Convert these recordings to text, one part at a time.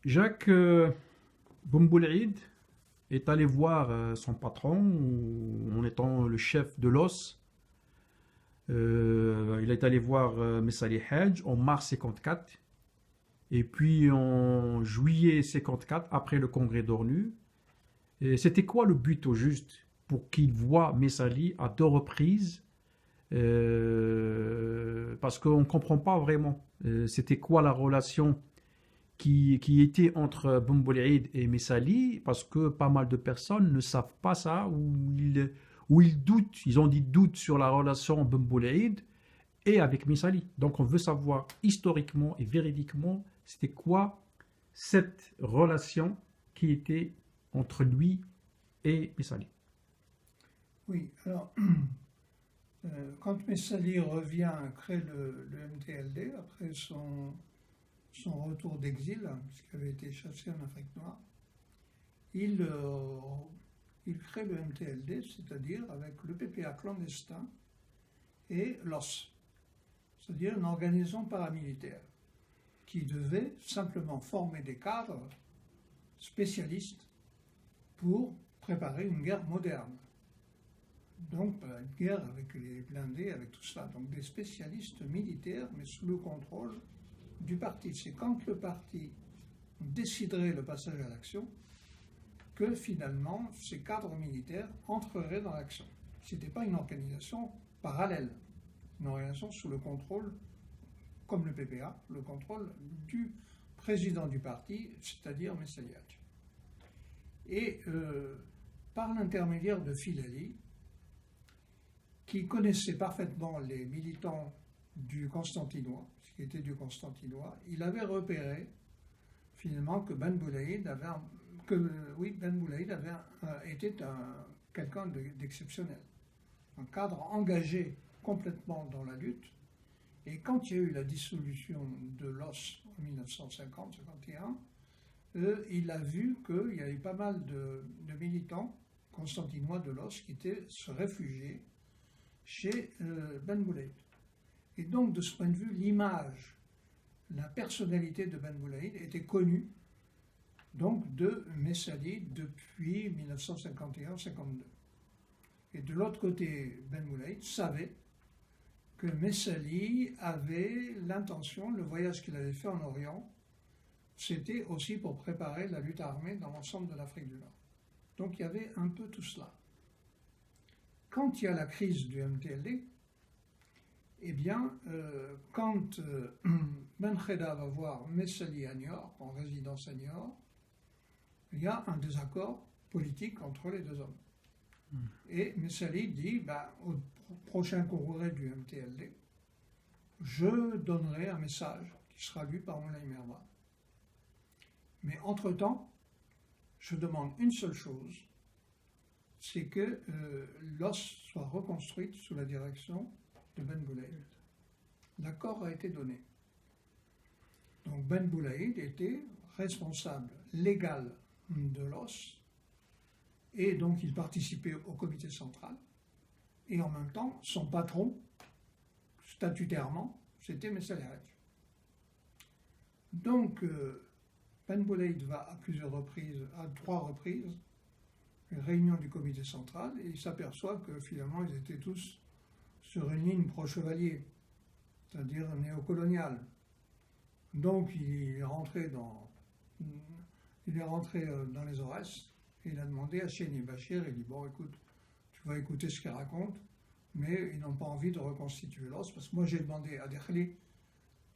Jacques Boumboulid est allé voir son patron en étant le chef de l'OS. Il est allé voir Messali Hadj en mars 54 et puis en juillet 54 après le congrès d'ONU. Et c'était quoi le but au juste pour qu'il voit Messali à deux reprises? Parce qu'on ne comprend pas vraiment. C'était quoi la relation qui était entre Boumboulid et Messali, parce que pas mal de personnes ne savent pas ça, ou ils doutent, ils ont des doutes sur la relation Boumboulid et avec Messali. Donc on veut savoir historiquement et véridiquement c'était quoi cette relation qui était entre lui et Messali. Oui, alors, quand Messali revient créer le MTLD après son retour d'exil, puisqu'il avait été chassé en Afrique noire, il, euh, il crée le MTLD, c'est-à-dire avec le PPA clandestin et l'OS, c'est-à-dire une organisation paramilitaire qui devait simplement former des cadres spécialistes pour préparer une guerre moderne. Donc, une guerre avec les blindés, avec tout ça. Donc, des spécialistes militaires, mais sous le contrôle du parti. C'est quand le parti déciderait le passage à l'action que finalement ces cadres militaires entreraient dans l'action. Ce n'était pas une organisation parallèle, une organisation sous le contrôle, comme le PPA, le contrôle du président du parti, c'est-à-dire Messaliach. Et par l'intermédiaire de Filali, qui connaissait parfaitement les militants du Constantinois, ce qui était du Constantinois, il avait repéré finalement que Ben Boulaïd avait, était quelqu'un d'exceptionnel, un cadre engagé complètement dans la lutte. Et quand il y a eu la dissolution de l'OS en 1950-51, il a vu qu'il y avait pas mal de militants constantinois de l'OS qui étaient se réfugier chez Ben Boulaïd. Et donc, de ce point de vue, l'image, la personnalité de Ben Boulaïd était connue donc de Messali depuis 1951-52. Et de l'autre côté, Ben Boulaïd savait que Messali avait l'intention, le voyage qu'il avait fait en Orient, c'était aussi pour préparer la lutte armée dans l'ensemble de l'Afrique du Nord. Donc il y avait un peu tout cela. Quand il y a la crise du MTLD, eh bien, quand Ben Kheda va voir Messali à Niort, en résidence à Niort, il y a un désaccord politique entre les deux hommes. Et Messali dit, au prochain congrès du MTLD, je donnerai un message qui sera lu par Moulay Merwa. Mais entre-temps, je demande une seule chose, c'est que l'OS soit reconstruite sous la direction de Ben Boulaïd. L'accord a été donné. Donc Ben Boulaïd était responsable légal de l'OS et donc il participait au comité central et en même temps son patron, statutairement, c'était Messali Hadj. Donc Ben Boulaïd va à plusieurs reprises, à 3 reprises, une réunion du comité central et il s'aperçoit que finalement ils étaient tous sur une ligne pro-chevalier, c'est-à-dire néocoloniale. Donc il est rentré dans les ORS et il a demandé à Chéni Bachir, il dit bon écoute, tu vas écouter ce qu'il raconte, mais ils n'ont pas envie de reconstituer l'OS parce que moi j'ai demandé à Derkli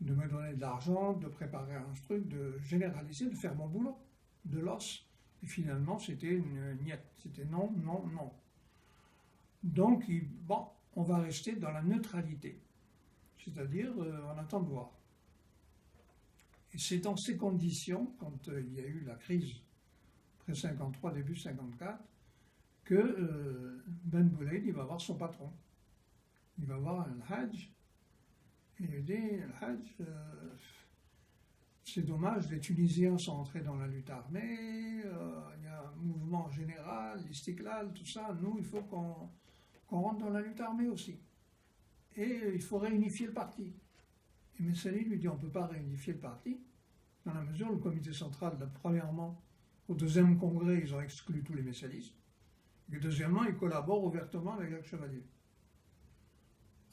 de me donner de l'argent, de préparer un truc, de généraliser, de faire mon boulot de l'OS. Et finalement c'était une niette, c'était non, non, non. Donc on va rester dans la neutralité, c'est-à-dire on attend de voir. Et c'est dans ces conditions, quand il y a eu la crise après 53, début 54, que Ben Boulaïd il va voir son patron. Il va voir Al-Hajj et il lui dit Al-Hajj, c'est dommage, les Tunisiens sont entrés dans la lutte armée, il y a un mouvement général, l'Istiklal, tout ça. Nous, il faut qu'on rentre dans la lutte armée aussi. Et il faut réunifier le parti. Et Messali lui dit on ne peut pas réunifier le parti dans la mesure où le comité central, premièrement, au deuxième congrès, ils ont exclu tous les messalistes, et deuxièmement, ils collaborent ouvertement avec Jacques Chevalier.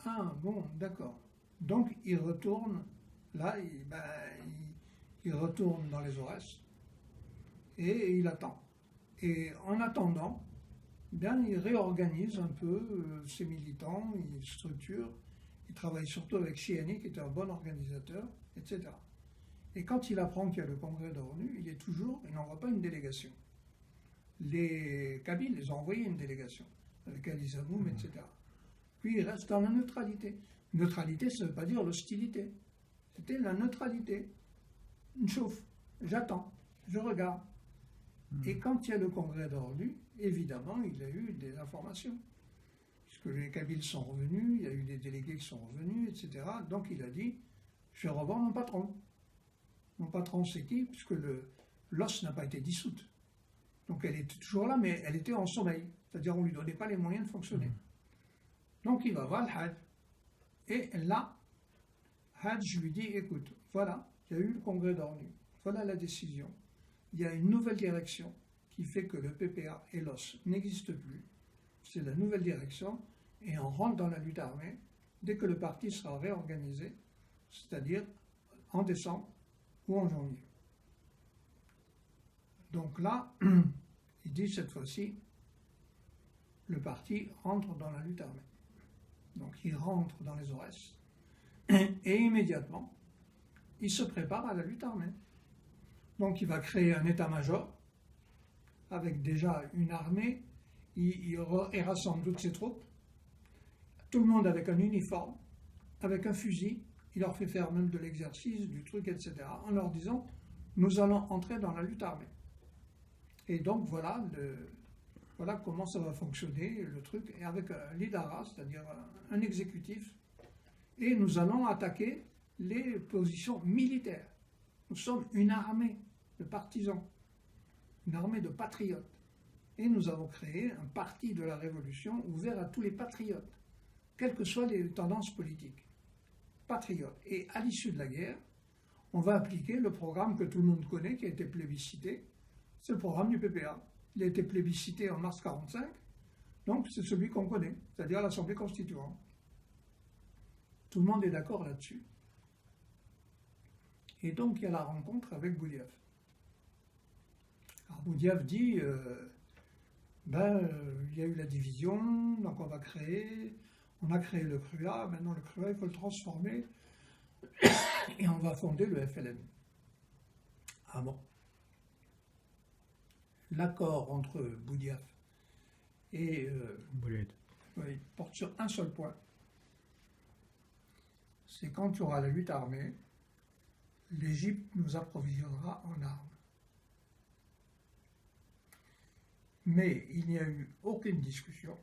Ah, bon, d'accord. Donc, il retourne, là, il retourne dans les Aurès, et il attend. Et en attendant, bien, il réorganise un peu ses militants, il structure, il travaille surtout avec Chiani, qui était un bon organisateur, etc. Et quand il apprend qu'il y a le congrès de l'ONU, il n'envoie pas une délégation. Les Kabyles les ont envoyé une délégation, avec Ali Zamoum, etc. Puis il reste dans la neutralité. Neutralité, ça ne veut pas dire l'hostilité. C'était la neutralité. Une chauffe, j'attends, je regarde. Et quand il y a le congrès de l'ONU, évidemment, il y a eu des informations. Puisque les Kabyles sont revenus, il y a eu des délégués qui sont revenus, etc. Donc il a dit, je vais revoir mon patron. Mon patron, c'est qui? Puisque l'os n'a pas été dissoute. Donc elle était toujours là, mais elle était en sommeil. C'est-à-dire on ne lui donnait pas les moyens de fonctionner. Donc il va voir le Hadj. Et là, Hadj lui dit, écoute, voilà, il y a eu le congrès de l'ONU. Voilà la décision. Il y a une nouvelle direction qui fait que le PPA et l'os n'existent plus. C'est la nouvelle direction et on rentre dans la lutte armée dès que le parti sera réorganisé, c'est-à-dire en décembre ou en janvier. Donc là, il dit cette fois-ci, le parti rentre dans la lutte armée. Donc il rentre dans les Aurès et immédiatement, il se prépare à la lutte armée. Donc il va créer un état-major avec déjà une armée, il rassemble toutes ses troupes, tout le monde avec un uniforme, avec un fusil, il leur fait faire même de l'exercice, du truc, etc., en leur disant, nous allons entrer dans la lutte armée. Et donc voilà comment ça va fonctionner, le truc, et avec l'IDARA, c'est-à-dire un exécutif, et nous allons attaquer les positions militaires. Nous sommes une armée de partisans, une armée de patriotes. Et nous avons créé un parti de la Révolution ouvert à tous les patriotes, quelles que soient les tendances politiques. Patriotes. Et à l'issue de la guerre, on va appliquer le programme que tout le monde connaît, qui a été plébiscité. C'est le programme du PPA. Il a été plébiscité en mars 1945, donc c'est celui qu'on connaît, c'est-à-dire l'Assemblée constituante. Tout le monde est d'accord là-dessus. Et donc il y a la rencontre avec Boudiaf. Alors Boudiaf dit, il y a eu la division, donc on a créé le CRUA, maintenant le CRUA il faut le transformer, et on va fonder le FLN. Ah bon? L'accord entre Boudiaf et porte sur un seul point. C'est quand il y aura la lutte armée, l'Égypte nous approvisionnera en armes. Mais il n'y a eu aucune discussion,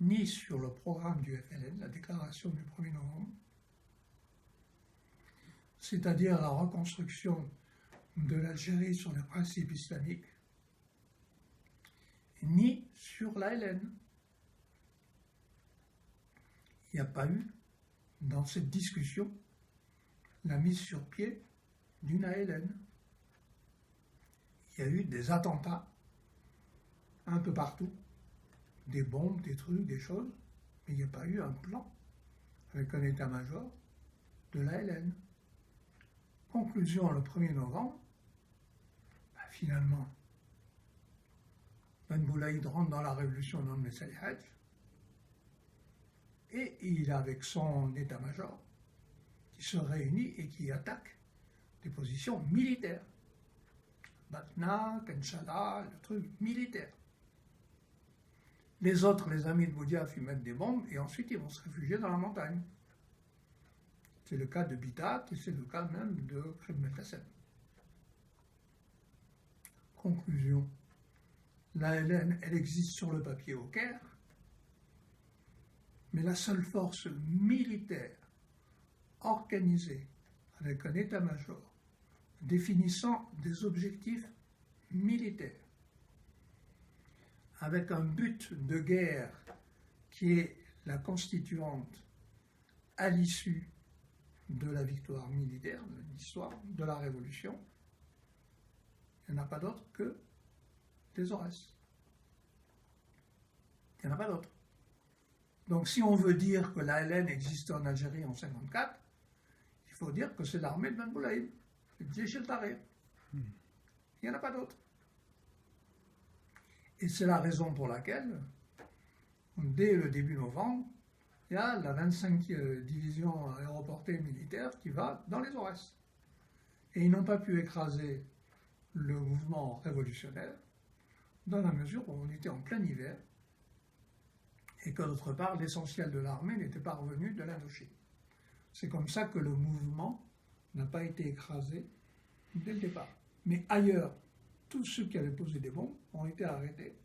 ni sur le programme du FLN, la déclaration du 1er novembre, c'est-à-dire la reconstruction de l'Algérie sur les principes islamiques, ni sur l'ALN. Il n'y a pas eu, dans cette discussion, la mise sur pied d'une ALN. Il y a eu des attentats un peu partout, des bombes, des trucs, des choses, mais il n'y a pas eu un plan avec un état-major de l'ALN. Conclusion, le 1er novembre, finalement, Ben Boulaïd rentre dans la révolution non Messaï Hadj et il, avec son état-major, qui se réunit et qui attaque des positions militaires. Batna, Kenchala, le truc militaire. Les autres, les amis de Boudiaf, ils mettent des bombes et ensuite ils vont se réfugier dans la montagne. C'est le cas de Bitat et c'est le cas même de Krib Qassem. Conclusion. L'ALN, elle existe sur le papier au Caire, mais la seule force militaire organisée avec un état-major définissant des objectifs militaires, avec un but de guerre qui est la constituante à l'issue de la victoire militaire, de l'histoire de la Révolution, il n'y en a pas d'autre que les Aurès. Il n'y en a pas d'autre. Donc si on veut dire que l'ALN existe en Algérie en 1954, il faut dire que c'est l'armée de Ben Boulaïd, c'est le Jeish el-Tahrir. Il n'y en a pas d'autre. Et c'est la raison pour laquelle, dès le début novembre, il y a la 25e division aéroportée militaire qui va dans les Aurès. Et ils n'ont pas pu écraser le mouvement révolutionnaire dans la mesure où on était en plein hiver et que d'autre part l'essentiel de l'armée n'était pas revenu de l'Indochine. C'est comme ça que le mouvement n'a pas été écrasé dès le départ. Mais ailleurs, tous ceux qui avaient posé des bombes ont été arrêtés.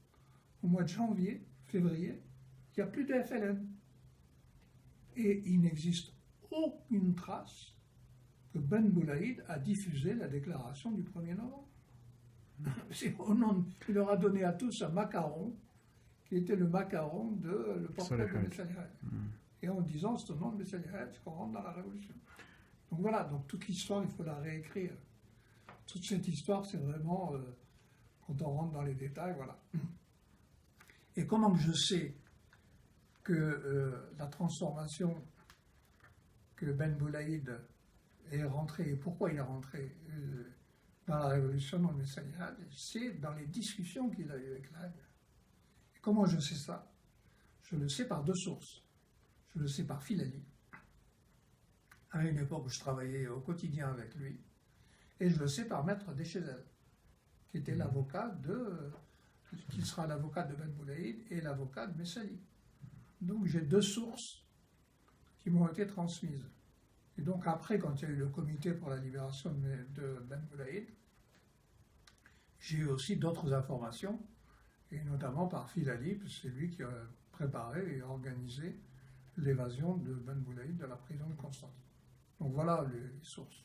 Au mois de janvier, février, il n'y a plus de FLN. Et il n'existe aucune trace que Ben Boulaïd a diffusé la déclaration du 1er novembre. Il leur a donné à tous un macaron qui était le macaron de le portrait de Messalihat. Et en disant c'est au nom de Messalihat qu'on rentre dans la révolution. Donc voilà, donc toute l'histoire, il faut la réécrire. Toute cette histoire, c'est vraiment, quand on rentre dans les détails, voilà. Et comment je sais que la transformation que Ben Boulaïd est rentré, et pourquoi il est rentré dans la révolution, dans le Messalihat, c'est dans les discussions qu'il a eues avec l'Aïd. Et comment je sais ça? Je le sais par deux sources. Je le sais par Filali, à une époque où je travaillais au quotidien avec lui, et je le sais par Maître Deschézel, qui était l'avocat qui sera l'avocat de Ben Boulaïd et l'avocat de Messali. Donc j'ai deux sources qui m'ont été transmises. Et donc après, quand il y a eu le comité pour la libération de Ben Boulaïd, j'ai eu aussi d'autres informations, et notamment par Filali, parce que c'est lui qui a préparé et organisé l'évasion de Ben Boulaïd de la prison de Constantine. Donc voilà les sources.